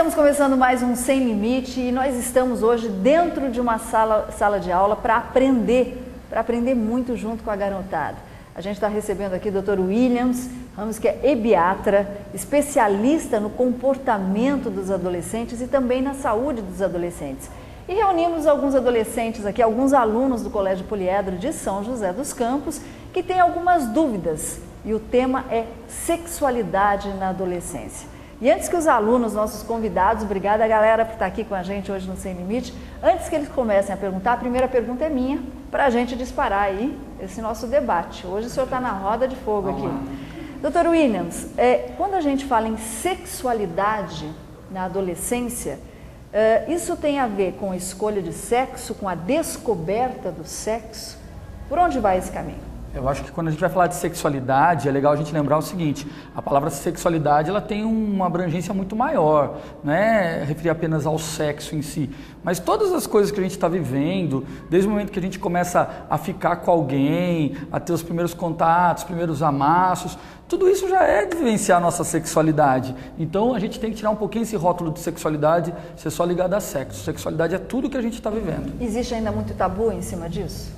Estamos começando mais um Sem Limite e nós estamos hoje dentro de uma sala de aula para aprender muito junto com a garotada. A gente está recebendo aqui o Dr. Williams Ramos, que é ebiatra, especialista no comportamento dos adolescentes e também na saúde dos adolescentes. E reunimos alguns adolescentes aqui, alguns alunos do Colégio Poliedro de São José dos Campos, que têm algumas dúvidas e o tema é sexualidade na adolescência. E antes que os alunos, nossos convidados, obrigada galera por estar aqui com a gente hoje no Sem Limite, antes que eles comecem a perguntar, a primeira pergunta é minha, para a gente disparar aí esse nosso debate. Hoje o senhor está na roda de fogo aqui. Dr. Williams, quando a gente fala em sexualidade na adolescência, isso tem a ver com a escolha de sexo, com a descoberta do sexo? Por onde vai esse caminho? Eu acho que quando a gente vai falar de sexualidade, é legal a gente lembrar o seguinte, a palavra sexualidade ela tem uma abrangência muito maior, não é referir apenas ao sexo em si, mas todas as coisas que a gente está vivendo, desde o momento que a gente começa a ficar com alguém, a ter os primeiros contatos, os primeiros amassos, tudo isso já é de vivenciar a nossa sexualidade. Então a gente tem que tirar um pouquinho esse rótulo de sexualidade, ser só ligado a sexo. Sexualidade é tudo que a gente está vivendo. Existe ainda muito tabu em cima disso?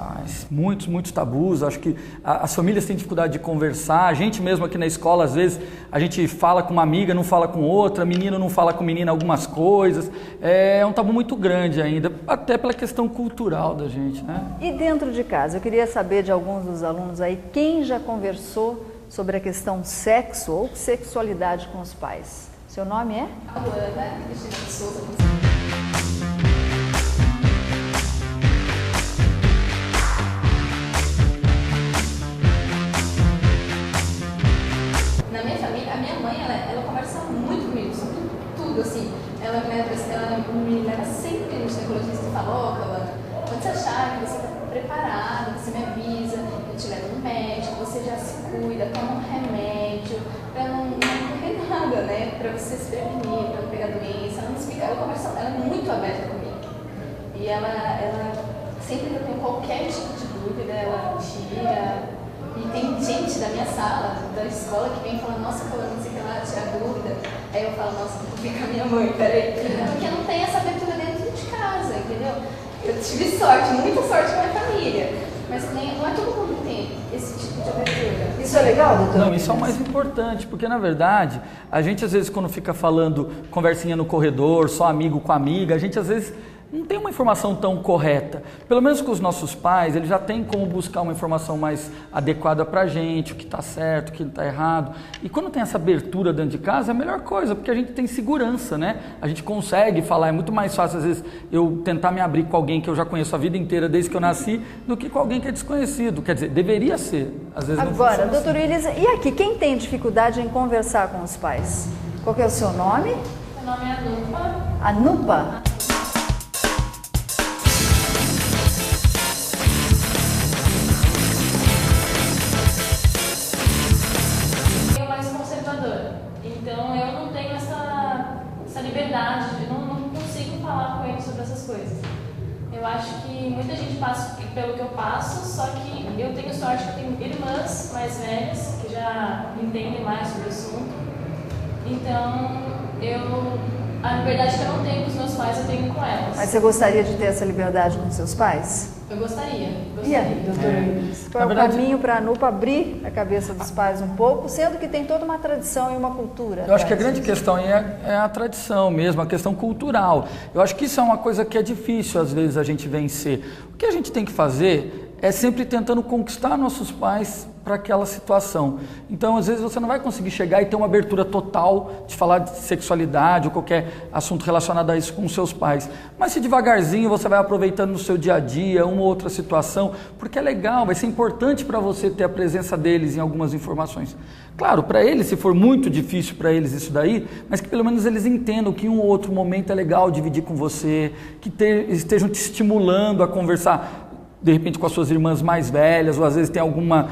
Muitos tabus. Acho que as famílias têm dificuldade de conversar. A gente mesmo aqui na escola, às vezes, a gente fala com uma amiga, não fala com outra, menino não fala com menina algumas coisas. É um tabu muito grande ainda, até pela questão cultural da gente, né? E dentro de casa, eu queria saber de alguns dos alunos aí, quem já conversou sobre a questão sexo ou sexualidade com os pais. Seu nome é? Alana Cristina de Souza. Na minha família, a minha mãe, ela conversa muito comigo sobre tudo, assim. Ela me leva sempre no ginecologista e fala, Alana, quando você achar que você está preparada, você me avisa, eu te levo no médico, você já se cuida, toma um remédio, pra não correr nada, né? Pra você se prevenir, pra não pegar doença. Ela me explica, ela é muito aberta comigo. E ela sempre que eu tenho qualquer tipo de dúvida, ela tira. E tem gente da minha sala, da escola, que vem falando, nossa, falando não sei o que lá, tirar dúvida. Aí eu falo, nossa, vou ficar minha mãe, peraí. Porque não tem essa abertura dentro de casa, entendeu? Eu tive sorte, muita sorte com a minha família, mas não é todo mundo que tem esse tipo de abertura. Isso é legal, doutor? Não, isso é o mais importante, porque na verdade, a gente às vezes quando fica falando conversinha no corredor, só amigo com amiga, a gente às vezes não tem uma informação tão correta. Pelo menos com os nossos pais, eles já têm como buscar uma informação mais adequada pra gente, o que está certo, o que está errado. E quando tem essa abertura dentro de casa, é a melhor coisa, porque a gente tem segurança, né? A gente consegue falar, é muito mais fácil às vezes eu tentar me abrir com alguém que eu já conheço a vida inteira, desde que eu nasci, do que com alguém que é desconhecido. Quer dizer, deveria ser. Às vezes agora, não doutor Williams, e aqui, quem tem dificuldade em conversar com os pais? Qual que é o seu nome? Meu nome é Anupa. Anupa? Então eu não tenho essa liberdade, eu não consigo falar com ele sobre essas coisas. Eu acho que muita gente passa pelo que eu passo, só que eu tenho sorte que eu tenho irmãs mais velhas que já entendem mais sobre o assunto. Então a liberdade que eu não tenho com os meus pais, eu tenho com elas. Mas você gostaria de ter essa liberdade com seus pais? Eu gostaria. E aí, doutor Williams? Qual é o caminho para a Anupa abrir a cabeça dos pais um pouco, sendo que tem toda uma tradição e uma cultura? Eu acho que a grande questão aí é a tradição mesmo, a questão cultural. Eu acho que isso é uma coisa que é difícil às vezes a gente vencer. O que a gente tem que fazer é sempre tentando conquistar nossos pais para aquela situação. Então, às vezes, você não vai conseguir chegar e ter uma abertura total de falar de sexualidade ou qualquer assunto relacionado a isso com os seus pais. Mas se devagarzinho você vai aproveitando no seu dia a dia uma ou outra situação, porque é legal, vai ser importante para você ter a presença deles em algumas informações. Claro, para eles, se for muito difícil para eles isso daí, mas que pelo menos eles entendam que um ou outro momento é legal dividir com você, que estejam te estimulando a conversar, de repente com as suas irmãs mais velhas, ou às vezes tem alguma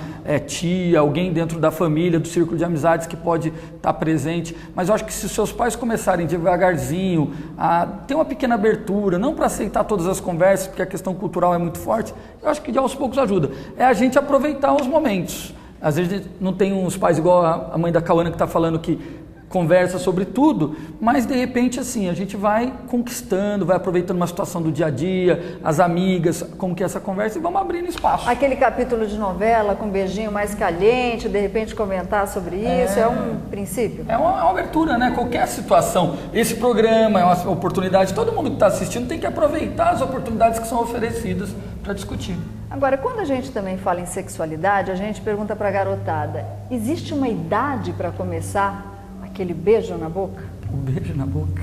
tia, alguém dentro da família, do círculo de amizades que pode estar presente. Mas eu acho que se os seus pais começarem devagarzinho a ter uma pequena abertura, não para aceitar todas as conversas, porque a questão cultural é muito forte, eu acho que de aos poucos ajuda. É a gente aproveitar os momentos. Às vezes não tem uns pais igual a mãe da Cauana que está falando que conversa sobre tudo, mas de repente assim, a gente vai conquistando, vai aproveitando uma situação do dia a dia, as amigas, como que é essa conversa e vamos abrindo espaço. Aquele capítulo de novela com um beijinho mais caliente, de repente comentar sobre isso, é um princípio? É uma abertura, né? Qualquer situação. Esse programa é uma oportunidade, todo mundo que está assistindo tem que aproveitar as oportunidades que são oferecidas para discutir. Agora, quando a gente também fala em sexualidade, a gente pergunta para a garotada, existe uma idade para começar aquele beijo na boca? Um beijo na boca.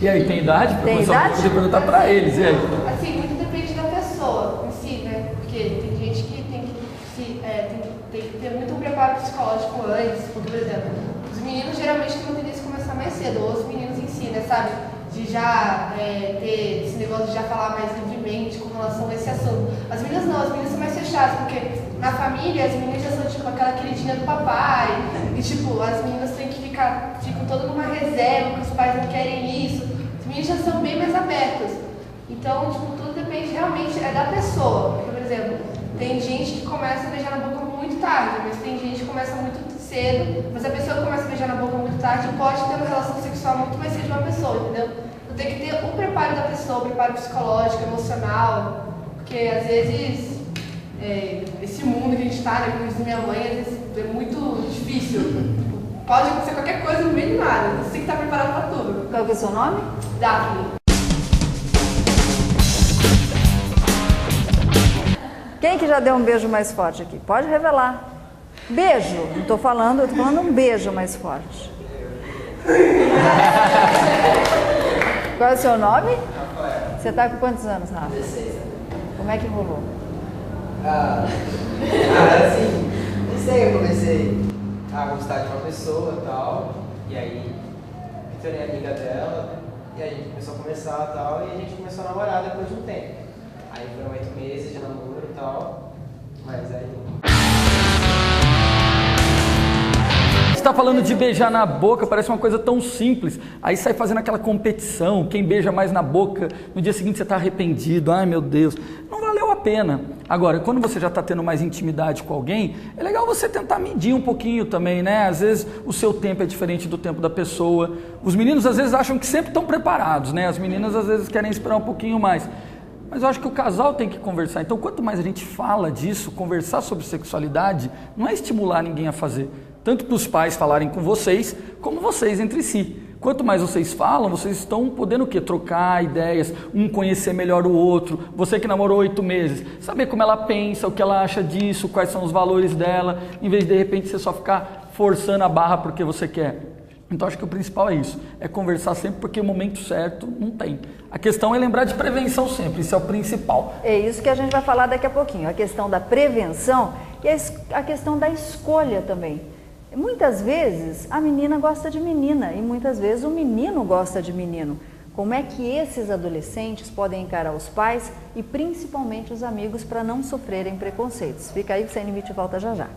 E aí, tem idade? Tem idade? Poder perguntar para eles, e aí? Assim, muito depende da pessoa em si, né? Porque tem gente que tem que ter muito preparo psicológico antes, porque, por exemplo, os meninos geralmente têm uma tendência a começar mais cedo, ou os meninos em si, né, sabe? De já ter esse negócio de já falar mais livremente com relação a esse assunto. As meninas não, as meninas são mais fechadas, porque na família as meninas já são tipo aquela queridinha do papai, e tipo, as meninas ficam todas numa reserva, porque os pais não querem isso. Os meninos já são bem mais abertos. Então, tipo, tudo depende realmente da pessoa. Porque, por exemplo, tem gente que começa a beijar na boca muito tarde, mas tem gente que começa muito cedo, mas a pessoa que começa a beijar na boca muito tarde pode ter uma relação sexual muito mais cedo de uma pessoa, entendeu? Então tem que ter o preparo da pessoa, o preparo psicológico, emocional, porque às vezes esse mundo que a gente está, né, como diz minha mãe, às vezes é muito difícil. Pode acontecer qualquer coisa no meio de nada, você tem que estar preparado para tudo. Qual que é o seu nome? Daphne. Quem que já deu um beijo mais forte aqui? Pode revelar. Beijo, não estou falando, eu estou falando um beijo mais forte. Qual é o seu nome? Rafael. Você está com quantos anos, Rafa? 16 anos. Como é que rolou? Assim, não sei, eu comecei a gostar de uma pessoa e tal, e aí me tornei amiga dela, e aí a gente começou a conversar e tal, e a gente começou a namorar depois de um tempo. Aí foram 8 meses de namoro e tal, mas aí... Você está falando de beijar na boca, parece uma coisa tão simples, aí sai fazendo aquela competição, quem beija mais na boca, no dia seguinte você está arrependido, ai meu Deus, não valeu a pena. Agora, quando você já está tendo mais intimidade com alguém, é legal você tentar medir um pouquinho também, né? Às vezes o seu tempo é diferente do tempo da pessoa, os meninos às vezes acham que sempre estão preparados, né? As meninas às vezes querem esperar um pouquinho mais. Mas eu acho que o casal tem que conversar. Então, quanto mais a gente fala disso, conversar sobre sexualidade, não é estimular ninguém a fazer. Tanto para os pais falarem com vocês, como vocês entre si. Quanto mais vocês falam, vocês estão podendo o quê? Trocar ideias, um conhecer melhor o outro. Você que namorou 8 meses, saber como ela pensa, o que ela acha disso, quais são os valores dela, em vez de repente você só ficar forçando a barra porque você quer. Então acho que o principal é isso, é conversar sempre porque o momento certo não tem. A questão é lembrar de prevenção sempre, isso é o principal. É isso que a gente vai falar daqui a pouquinho, a questão da prevenção e a questão da escolha também. Muitas vezes a menina gosta de menina e muitas vezes o menino gosta de menino. Como é que esses adolescentes podem encarar os pais e principalmente os amigos para não sofrerem preconceitos? Fica aí, Sem Limite volta já já.